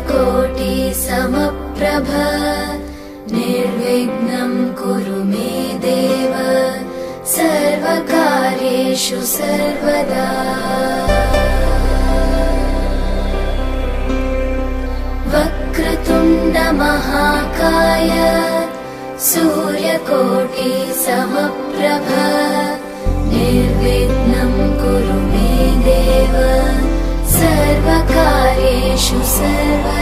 सूर्यकोटि समप्रभ निर्विघ्नं कुरु मे देव सर्वकार्येषु सर्वदा। वक्रतुण्ड महाकाय सूर्यकोटि समप्रभ निर्विघ्नं कुरु मे देव सर्वकार्येषु सर्वदा।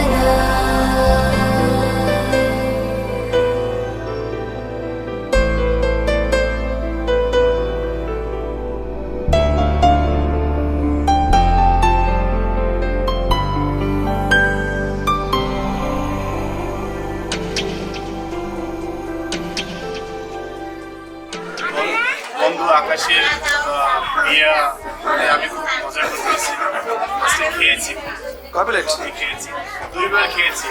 বন্ধু আকাশের বিয়া আমি খুব মজা করতেছি, আজকে খেয়েছি, কয় প্লেট খেয়েছি, 2 বার খেয়েছি।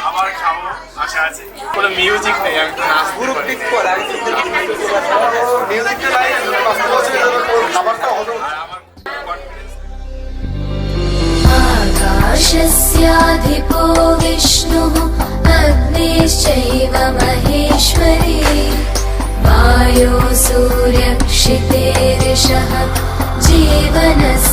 আবার খাবো আশা আছে। কোনো মিউজিক নেই, আমি তো নাচ পুরো পিক কর আগে মিউজিকটা নাই খাবারটা হলো আমার কনফিডেন্স। आकाशस्याधिपो विष्णुः अग्निश्चैव महेश्वरी वायो सूर्यक्षितेरिषः जीवनस्य